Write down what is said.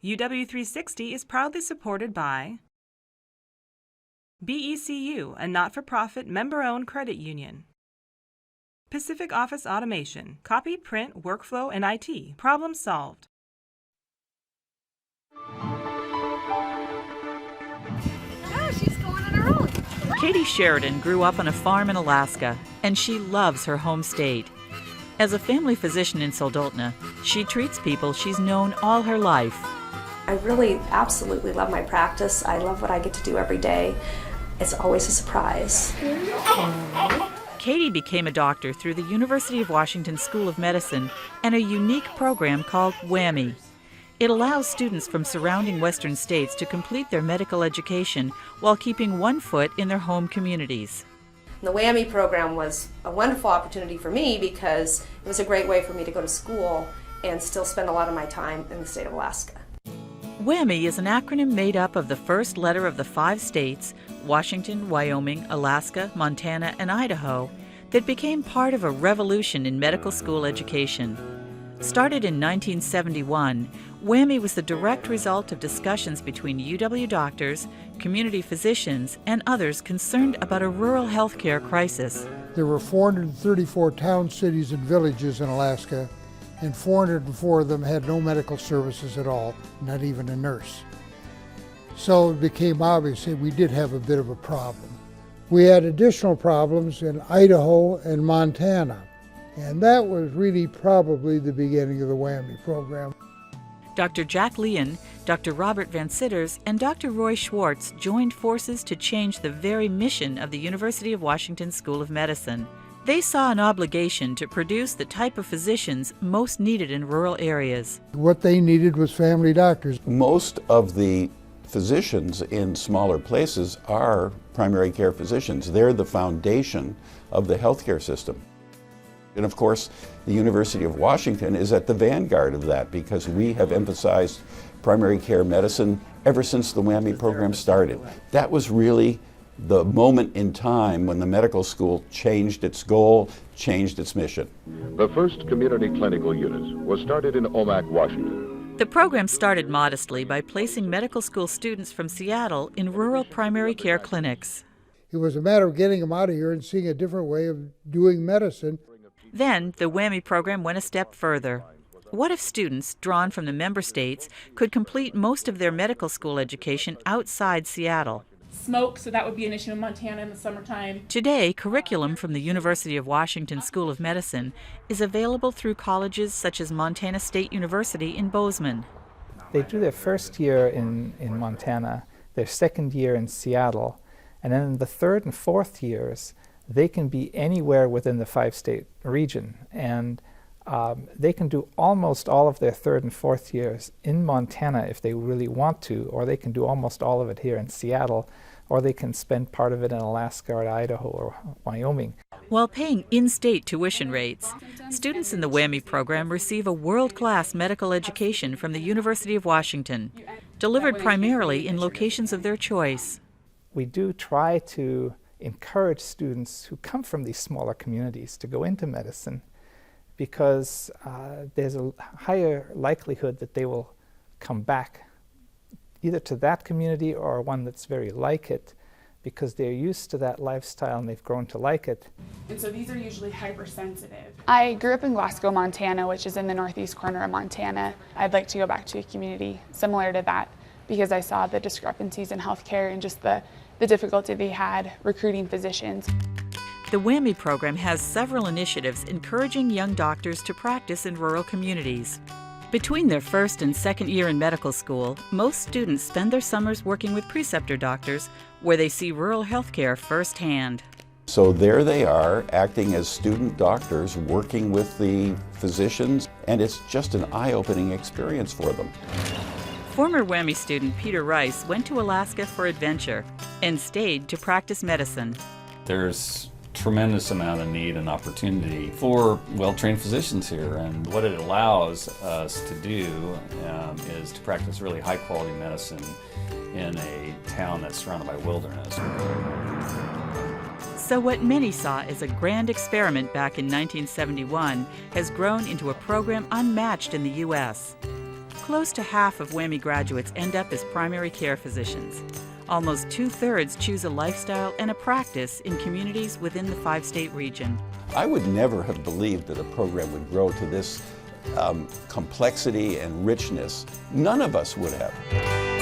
UW360 is proudly supported by BECU, a not-for-profit member-owned credit union. Pacific Office Automation, copy, print, workflow, and IT. Problem solved. Oh, she's going on her own. Katie Sheridan grew up on a farm in Alaska, and she loves her home state. As a family physician in Soldotna, she treats people she's known all her life. I really absolutely love my practice. I love what I get to do every day. It's always a surprise. Katie became a doctor through the University of Washington School of Medicine and a unique program called WWAMI. It allows students from surrounding Western states to complete their medical education while keeping one foot in their home communities. The WWAMI program was a wonderful opportunity for me because it was a great way for me to go to school and still spend a lot of my time in the state of Alaska. WWAMI is an acronym made up of the first letter of the 5 states, Washington, Wyoming, Alaska, Montana, and Idaho, that became part of a revolution in medical school education. Started in 1971, WWAMI was the direct result of discussions between UW doctors, community physicians, and others concerned about a rural healthcare crisis. There were 434 towns, cities, and villages in Alaska, and 404 of them had no medical services at all, not even a nurse. So it became obvious that we did have a bit of a problem. We had additional problems in Idaho and Montana, and that was really probably the beginning of the WWAMI program. Dr. Jack Leon, Dr. Robert Van Sitters, and Dr. Roy Schwartz joined forces to change the very mission of the University of Washington School of Medicine. They saw an obligation to produce the type of physicians most needed in rural areas. What they needed was family doctors. Most of the physicians in smaller places are primary care physicians. They're the foundation of the healthcare system. And of course, the University of Washington is at the vanguard of that because we have emphasized primary care medicine ever since the WWAMI program started. That was really the moment in time when the medical school changed its goal, changed its mission. The first community clinical unit was started in Omak, Washington. The program started modestly by placing medical school students from Seattle in rural primary care clinics. It was a matter of getting them out of here and seeing a different way of doing medicine. Then the WWAMI program went a step further. What if students drawn from the member states could complete most of their medical school education outside Seattle? Smoke, so that would be an issue in Montana in the summertime. Today, curriculum from the University of Washington School of Medicine is available through colleges such as Montana State University in Bozeman. They do their first year in Montana, their second year in Seattle, and then in the third and fourth years, they can be anywhere within the 5-state region. And they can do almost all of their third and fourth years in Montana if they really want to, or they can do almost all of it here in Seattle, or they can spend part of it in Alaska or Idaho or Wyoming. While paying in-state tuition rates, students in the WWAMI program receive a world-class medical education from the University of Washington, delivered primarily in locations of their choice. We do try to encourage students who come from these smaller communities to go into medicine because there's a higher likelihood that they will come back either to that community or one that's very like it because they're used to that lifestyle and they've grown to like it. And so these are usually hypersensitive. I grew up in Glasgow, Montana, which is in the northeast corner of Montana. I'd like to go back to a community similar to that because I saw the discrepancies in healthcare and just the difficulty they had recruiting physicians. The WWAMI program has several initiatives encouraging young doctors to practice in rural communities. Between their first and second year in medical school, most students spend their summers working with preceptor doctors where they see rural healthcare firsthand. So there they are, acting as student doctors, working with the physicians, and it's just an eye-opening experience for them. Former WWAMI student Peter Rice went to Alaska for adventure and stayed to practice medicine. There's tremendous amount of need and opportunity for well-trained physicians here, and what it allows us to do is to practice really high-quality medicine in a town that's surrounded by wilderness. So what many saw as a grand experiment back in 1971 has grown into a program unmatched in the U.S. Close to half of WWAMI graduates end up as primary care physicians. Almost 2/3 choose a lifestyle and a practice in communities within the 5-state region. I would never have believed that a program would grow to this complexity and richness. None of us would have.